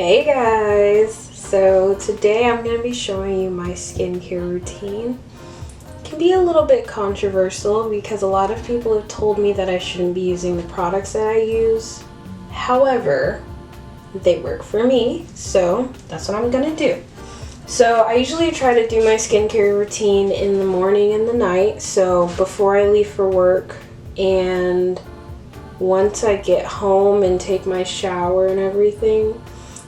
Hey guys! So today I'm going to be showing you my skincare routine. It can be a little bit controversial because a lot of people have told me that I shouldn't be using the products that I use. However, they work for me, so that's what I'm going to do. So I usually try to do my skincare routine in the morning and the night, so before I leave for work and once I get home and take my shower and everything.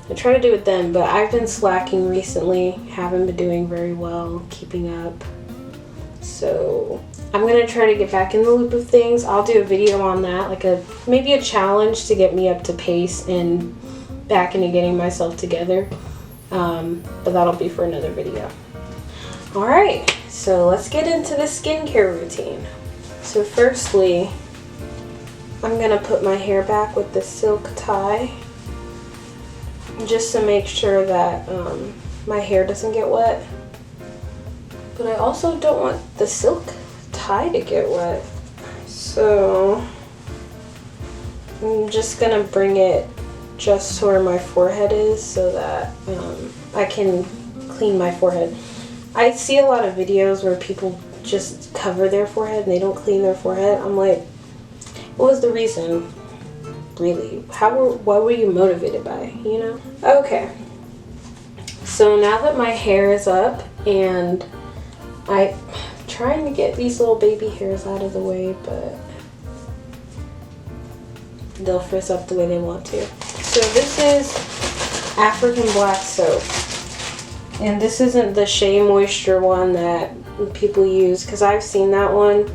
I try to do it then, but I've been slacking recently, haven't been doing very well keeping up. So I'm going to try to get back in the loop of things. I'll do a video on that, like maybe a challenge to get me up to pace and back into getting myself together. But that'll be for another video. Alright, so let's get into the skincare routine. So firstly, I'm going to put my hair back with the silk tie, just to make sure that my hair doesn't get wet. But I also don't want the silk tie to get wet. So I'm just gonna bring it just to where my forehead is so that I can clean my forehead. I see a lot of videos where people just cover their forehead and they don't clean their forehead. I'm like, what was the reason? Really, what were you motivated by, you know? Okay, so now that my hair is up and I'm trying to get these little baby hairs out of the way, but they'll frizz up the way they want to. So this is African Black Soap, and this isn't the Shea Moisture one that people use, because I've seen that one.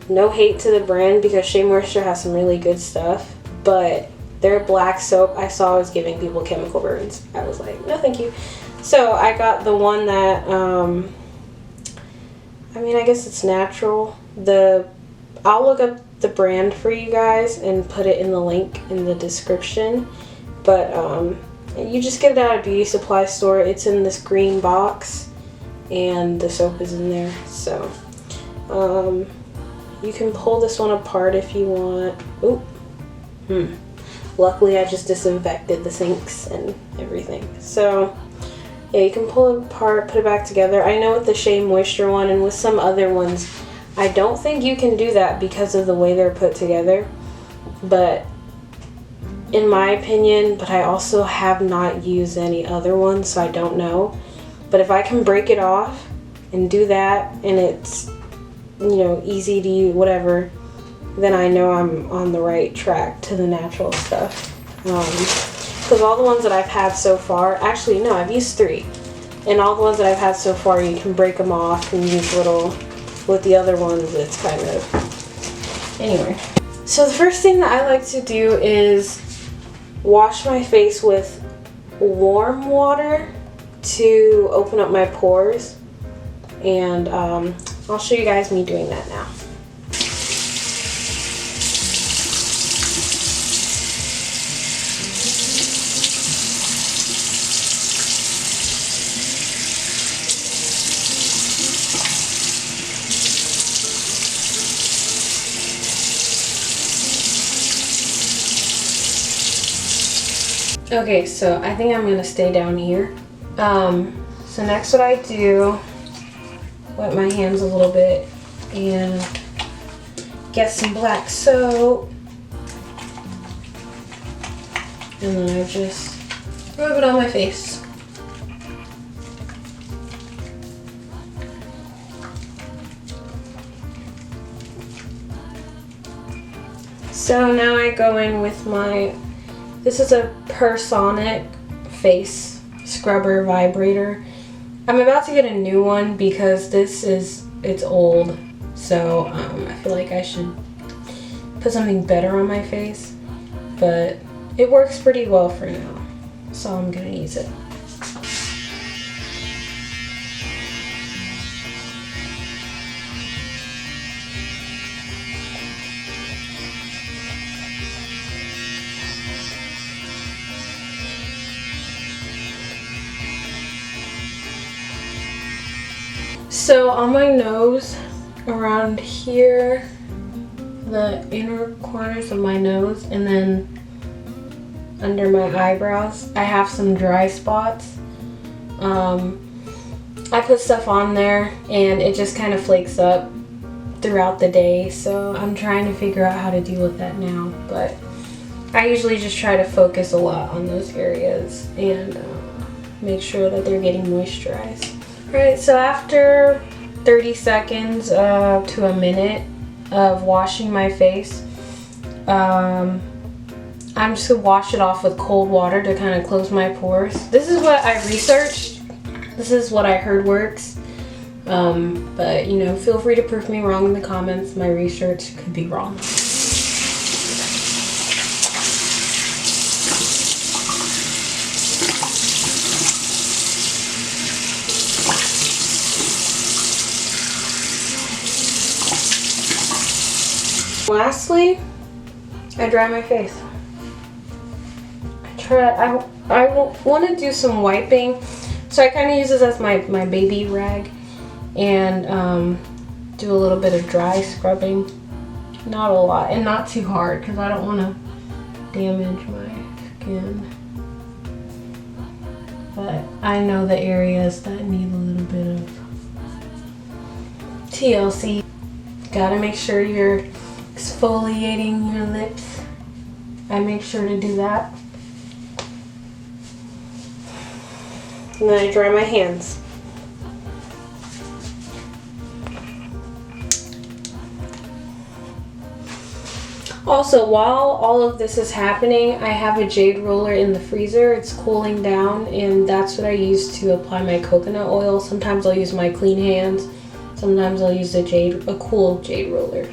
No hate to the brand, because Shea Moisture has some really good stuff, but their black soap I saw was giving people chemical burns. I was like, no thank you. So I got the one that, I guess it's natural. I'll look up the brand for you guys and put it in the link in the description. But you just get it at a beauty supply store. It's in this green box and the soap is in there. So you can pull this one apart if you want. Oop. Luckily I just disinfected the sinks and everything. So yeah, you can pull it apart, put it back together. I know with the Shea Moisture one and with some other ones, I don't think you can do that because of the way they're put together. But in my opinion, but I also have not used any other ones, so I don't know. But if I can break it off and do that and it's, easy to use, whatever, then I know I'm on the right track to the natural stuff. Because all the ones that I've had so far, actually no, I've used 3. And all the ones that I've had so far, you can break them off and use little, with the other ones, it's kind of, anyway. So the first thing that I like to do is wash my face with warm water to open up my pores. And I'll show you guys me doing that now. Okay, so I think I'm gonna stay down here. So next what I do, wet my hands a little bit and get some black soap. And then I just rub it on my face. So now I go in with this is a Personic face scrubber vibrator. I'm about to get a new one because it's old. So I feel like I should put something better on my face. But it works pretty well for now. So I'm gonna use it. So on my nose, around here, the inner corners of my nose, and then under my eyebrows. I have some dry spots. I put stuff on there and it just kind of flakes up throughout the day, so I'm trying to figure out how to deal with that now. But I usually just try to focus a lot on those areas and make sure that they're getting moisturized. Alright, so after 30 seconds to a minute of washing my face, I'm just gonna wash it off with cold water to kind of close my pores. This is what I researched. This is what I heard works. But you know, feel free to prove me wrong in the comments. My research could be wrong. Lastly, I dry my face. I want to do some wiping, so I kind of use this as my baby rag and do a little bit of dry scrubbing. Not a lot and not too hard because I don't want to damage my skin. But I know the areas that need a little bit of TLC. Gotta make sure you're exfoliating your lips. I make sure to do that. And then I dry my hands. Also, while all of this is happening, I have a jade roller in the freezer. It's cooling down, and that's what I use to apply my coconut oil. Sometimes I'll use my clean hands. Sometimes I'll use a cool jade roller.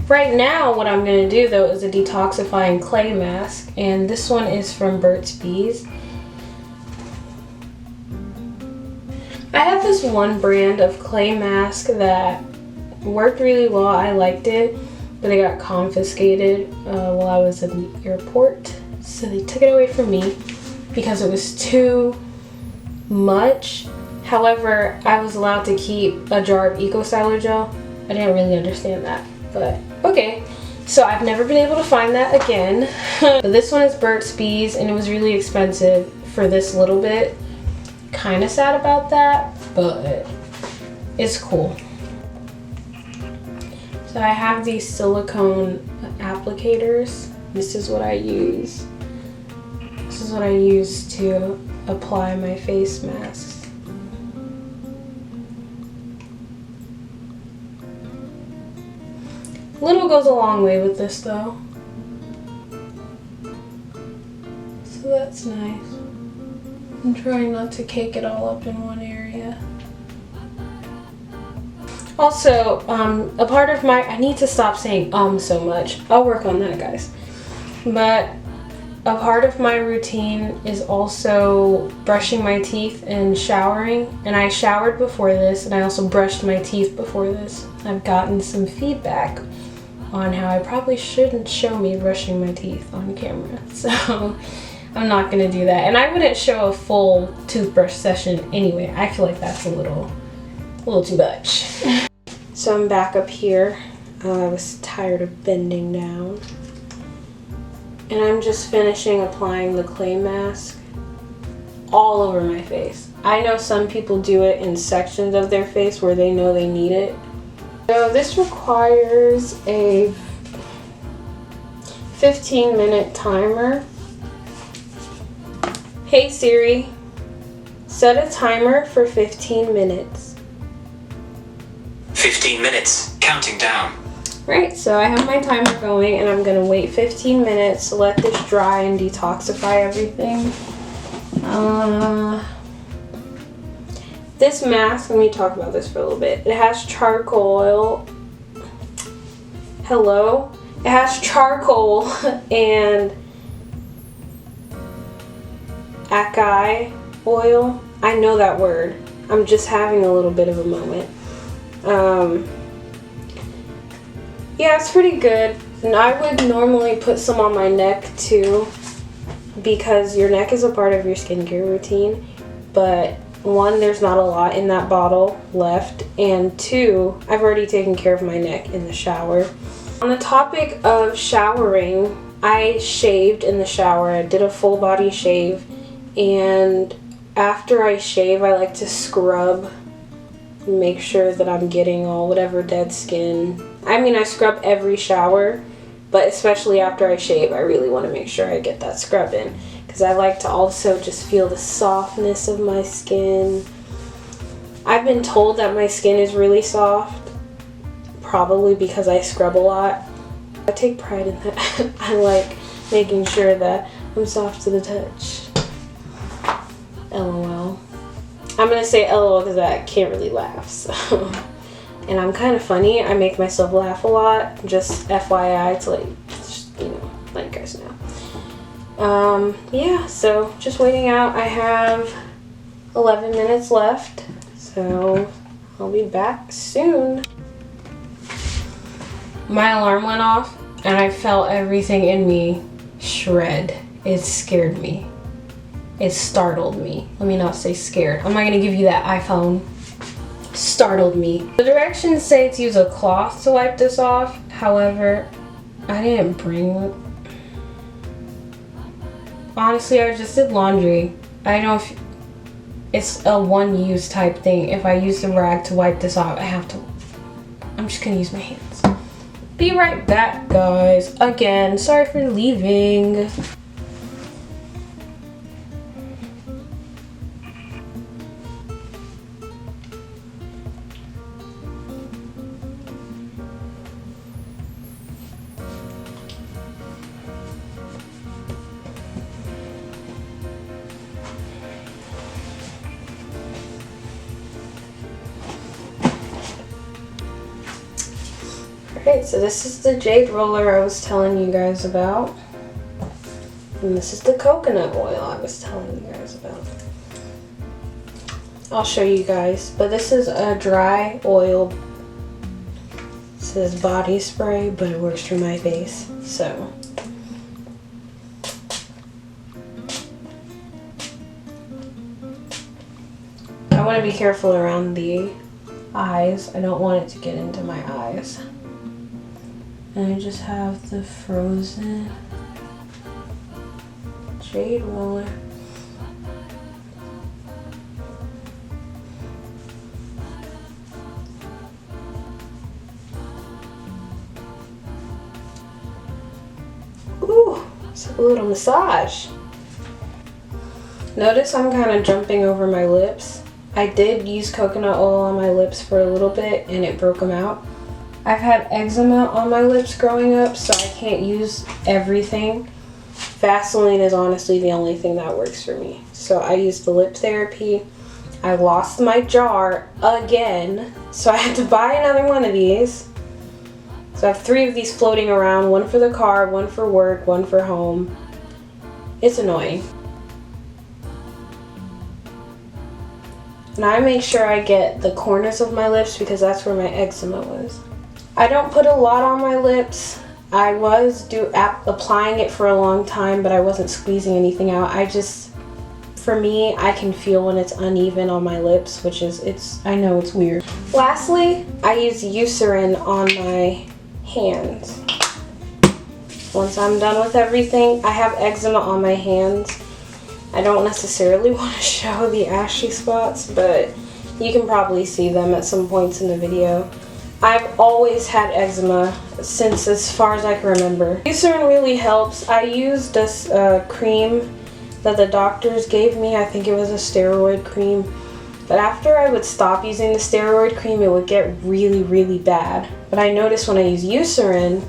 Right now, what I'm going to do though is a detoxifying clay mask, and this one is from Burt's Bees. I have this one brand of clay mask that worked really well. I liked it, but it got confiscated while I was in the airport, so they took it away from me because it was too much. However, I was allowed to keep a jar of Eco Styler gel. I didn't really understand that, but okay. So I've never been able to find that again. But this one is Burt's Bees, and it was really expensive for this little bit. Kind of sad about that, but it's cool. So I have these silicone applicators. This is what I use. This is what I use to apply my face masks. Little goes a long way with this though. So that's nice. I'm trying not to cake it all up in one area. Also, a part of my, I need to stop saying so much. I'll work on that, guys. But a part of my routine is also brushing my teeth and showering. And I showered before this, and I also brushed my teeth before this. I've gotten some feedback on how I probably shouldn't show me brushing my teeth on camera. So I'm not gonna do that. And I wouldn't show a full toothbrush session anyway. I feel like that's a little too much. So I'm back up here. I was tired of bending down. And I'm just finishing applying the clay mask all over my face. I know some people do it in sections of their face where they know they need it. So this requires a 15-minute timer. Hey Siri, set a timer for 15 minutes. 15 minutes, counting down. Right, so I have my timer going and I'm gonna wait 15 minutes to let this dry and detoxify everything. This mask, let me talk about this for a little bit. It has charcoal oil. Hello? It has charcoal and acai oil. I know that word. I'm just having a little bit of a moment. Yeah, it's pretty good. And I would normally put some on my neck too, because your neck is a part of your skincare routine. But one, there's not a lot in that bottle left, and two, I've already taken care of my neck in the shower. On the topic of showering, I shaved in the shower. I did a full body shave, and after I shave, I like to scrub, make sure that I'm getting all whatever dead skin. I mean, I scrub every shower, but especially after I shave, I really want to make sure I get that scrub in, because I like to also just feel the softness of my skin. I've been told that my skin is really soft, probably because I scrub a lot. I take pride in that. I like making sure that I'm soft to the touch. LOL. I'm gonna say LOL because I can't really laugh, so. And I'm kind of funny. I make myself laugh a lot. Just FYI to let you guys know. Yeah, so just waiting out. I have 11 minutes left, so I'll be back soon. My alarm went off and I felt everything in me shred. It scared me. It startled me. Let me not say scared. I'm not gonna give you that iPhone. Startled me. The directions say to use a cloth to wipe this off. However, I didn't bring one. Honestly, I just did laundry. I don't. It's a one-use type thing. If I use the rag to wipe this off, I'm just gonna use my hands. Be right back, guys. Again, sorry for leaving. Okay, so this is the jade roller I was telling you guys about. And this is the coconut oil I was telling you guys about. I'll show you guys, but this is a dry oil. It says body spray, but it works for my face, so. I want to be careful around the eyes. I don't want it to get into my eyes. And I just have the frozen jade roller. Ooh, it's a little massage. Notice I'm kind of jumping over my lips. I did use coconut oil on my lips for a little bit and it broke them out. I've had eczema on my lips growing up, so I can't use everything. Vaseline is honestly the only thing that works for me. So I used the lip therapy. I lost my jar again, so I had to buy another one of these. So I have 3 of these floating around, one for the car, one for work, one for home. It's annoying. And I make sure I get the corners of my lips because that's where my eczema was. I don't put a lot on my lips. I was applying it for a long time, but I wasn't squeezing anything out. For me, I can feel when it's uneven on my lips, which is, I know it's weird. Lastly, I use Eucerin on my hands. Once I'm done with everything, I have eczema on my hands. I don't necessarily want to show the ashy spots, but you can probably see them at some points in the video. I've always had eczema since as far as I can remember. Eucerin really helps. I used this cream that the doctors gave me. I think it was a steroid cream. But after I would stop using the steroid cream, it would get really, really bad. But I noticed when I use Eucerin,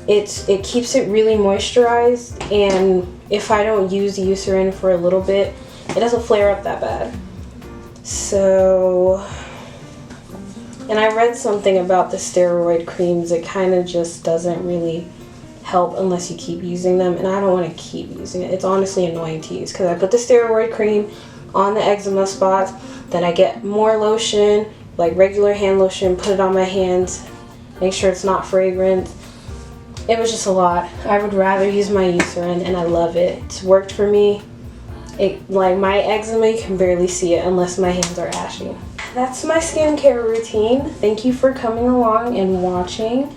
it keeps it really moisturized, and if I don't use Eucerin for a little bit, it doesn't flare up that bad. So, and I read something about the steroid creams. It kind of just doesn't really help unless you keep using them, and I don't want to keep using it. It's honestly annoying to use because I put the steroid cream on the eczema spots, then I get more lotion, like regular hand lotion, put it on my hands, make sure it's not fragrant. It was just a lot. I would rather use my Eucerin, and I love it. It's worked for me, Like my eczema, you can barely see it unless my hands are ashy. That's my skincare routine. Thank you for coming along and watching.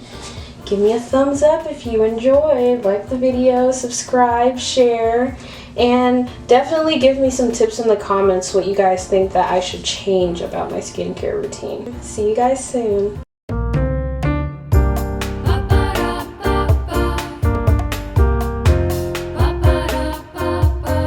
Give me a thumbs up if you enjoyed. Like the video, subscribe, share, and definitely give me some tips in the comments what you guys think that I should change about my skincare routine. See you guys soon.